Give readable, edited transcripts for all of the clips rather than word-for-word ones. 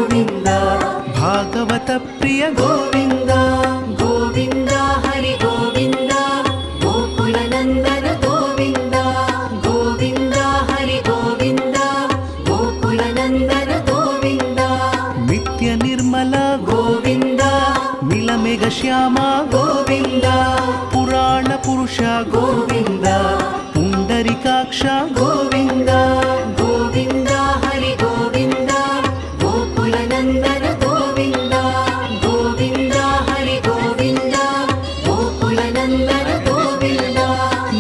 गोविन्द भागवत प्रिय गोविन्द गोविन्द हरि गोविन्द गोकुलनन्दन गोविन्द गोविन्द हरि गोविन्द गोकुलनन्दन गोविन्द नित्य निर्मल गोविन्द नीलमेघ श्याम गोविन्द पुराण पुरुष गोविन्द पुण्डरीकाक्ष गोविन्द गोविन्द हरि गोविन्द गोकुलनन्दन गोविन्द गोविन्द हरि गोविन्द गोकुलनन्दन गोविन्द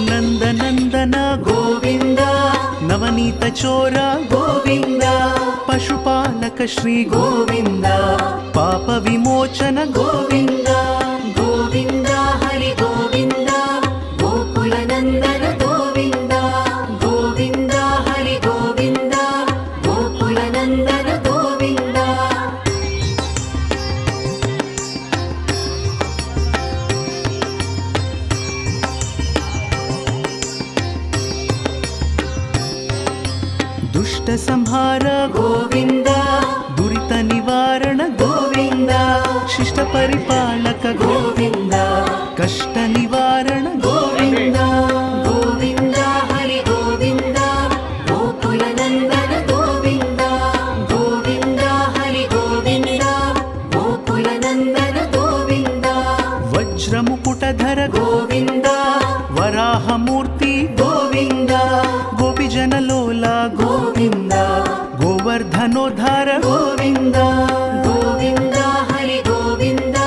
नन्दनन्दन गोविन्द नवनीत चोर गोविन्द पशुपालक श्री गोविन्द पाप विमोचन गोविन्द गोविन्द हरि गोविन्द गोकुलनन्दन गोविन्द गोविन्द हरि गोविन्द गोकुलनन्दन गोविन्द दुष्ट संहार गोविन्द दुरित निवारण गोविन्द शिष्ट परिपालक गोविन्द कष्ट निवारण गोविन्द गोविन्द हरि गोविन्द गोकुलनन्दन गोविन्द गोविन्द हरि गोविन्द गोकुलनन्दन गोविन्द वज्रमुकुटधर गोविन्द वराहमूर्ति गोविन्द गोपीजनलोला गोविन्द गोवर्धनोद्धार गोविन्द गोविन्द हरि गोविन्द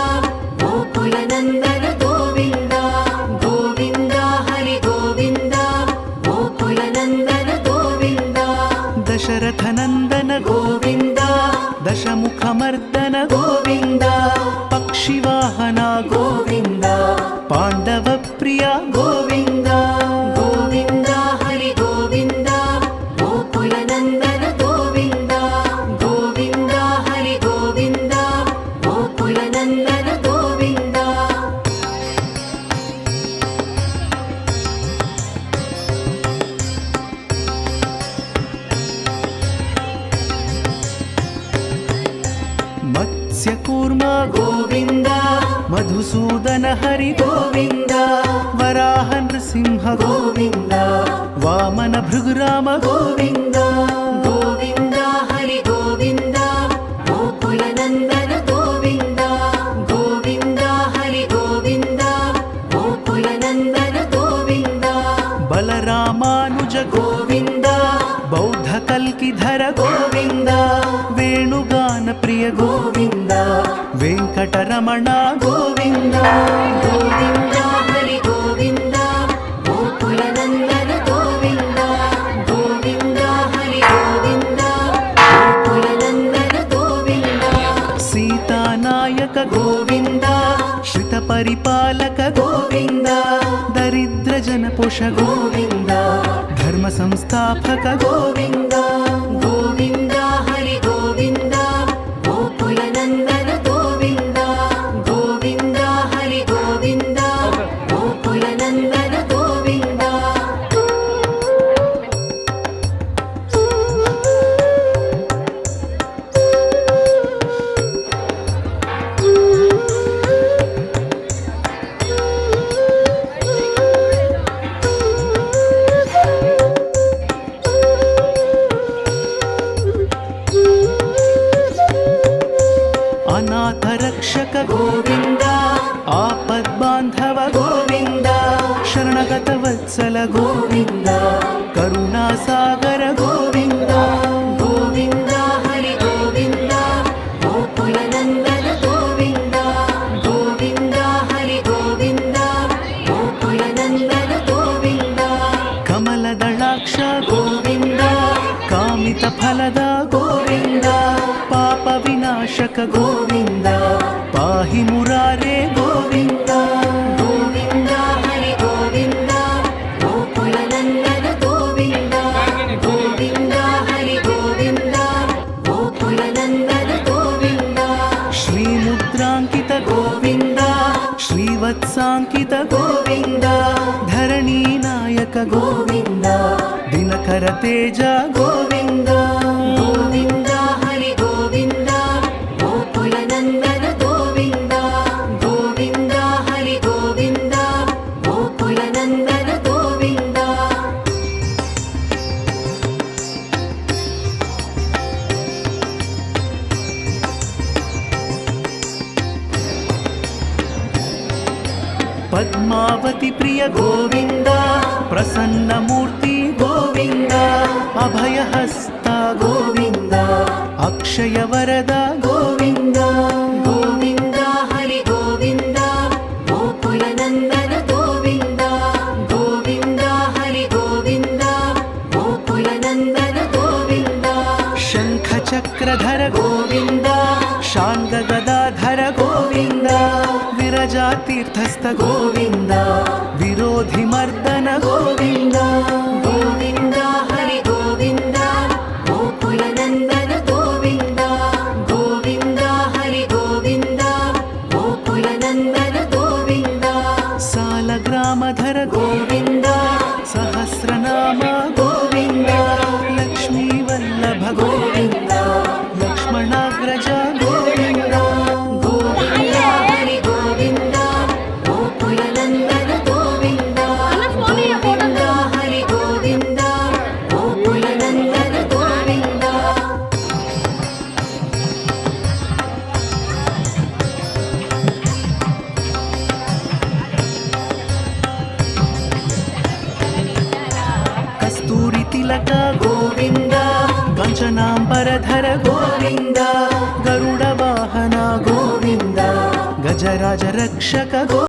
गोकुलनन्दन गोविन्द गोविन्द हरि गोविन्द गोकुलनन्दन गोविन्द दशरथनन्दन गोविन्द दशमुखमर्दन गोविन्द पक्षिवाहन गोविन्द पाण्डवप्रिय गोविन्द गोविन्द हरि गोविन्द गोकुलनन्दन गोविन्द गोविन्द हरि गोविन्द गोकुलनन्दन गोविन्द मत्स्यकूर्म गोविन्द मधुसूदन हरि गोविन्द वराह नृसिंह गोविन्द वामन भृगुराम गोविन्द गोविन्द हरि गोविन्द गोकुलनन्दन गोविन्द गोविन्द हरि गोविन्द गोकुलनन्दन गोविन्द बलरामानुज गोविन्द बौद्ध कल्किधर गोविन्द वेणुगान प्रिय गोविन्द वेङ्कटरमण गोविन्द गोविन्द हरि गोविन्द गोकुलनन्दन गोविन्द गोविन्द हरि गोविन्द गोकुलनन्दन गोविन्द सीतानायक गोविन्द श्रितपरिपालक गोविन्द दरिद्रजनपोष गोविन्द धर्म संस्थापक गोविन्द गोविन्द हरि गोविन्द गोकुलनन्दन गोविन्द गोविन्द हरि गोविन्द गोकुलनन्दन गोविन्द अनाथ रक्षक गोविन्द आपद्बान्धव गोविन्द शरणगत वत्सल गोविन्द करुणासागर गोविन्द गोविन्द हरि गोविन्द गोकुलनन्दन गोविन्द गोविन्द हरि गोविन्द गोकुलनन्दन गोविन्द कमलदलाक्ष गोविन्द कामितफलद गोविन्द पाप विनाशक गोविन्द पाहि मुरारे गोविन्द गोविन्द हरि गोविन्द गोकुलनन्दन गोविन्द गोविन्द हरि गोविन्द गोकुलनन्दन गोविन्द श्रीमुद्राङ्कित गोविन्द श्रीवत्साङ्कित गोविन्द धरणीनायक गोविन्द दिनकर तेज गोविन्द गोविन्द हरि गोविन्द पद्मावती प्रिय गोविन्द प्रसन्नमूर्ति गोविन्द अभयहस्ता गोविन्द अक्षयवरदा गोविन्द गोविन्द हरि गोविन्द गोकुलनन्दन गोविन्द गोविन्द हरि गोविन्द गोकुलनन्दन गोविन्द शङ्खचक्रधर गोविन्द शाङ्गगदाधर गोविन्द विरजातीर्थस्थ गोविन्द विरोधिमर्दन गोविन्द गोविन्द हरि गोविन्द गोकुलनन्दन गोविन्द गोविन्द हरि गोविन्द गोकुलनन्दन गोविन्द सालग्रामधर गोविन्द सहस्रनाम गोविन्द लक्ष्मीवल्लभ गोविन्द लक्ष्मणाग्रज गोविन्द गोविन्द हरि गोविन्द गोकुलनन्दन गोविन्द गोविन्द हरि गोविन्द गोकुलनन्दन गोविन्द कस्तूरि तिलक गोविन्द काञ्चनाम्बरधर गोविन्द गरुडवाहन गोविन्द गजराज रक्षक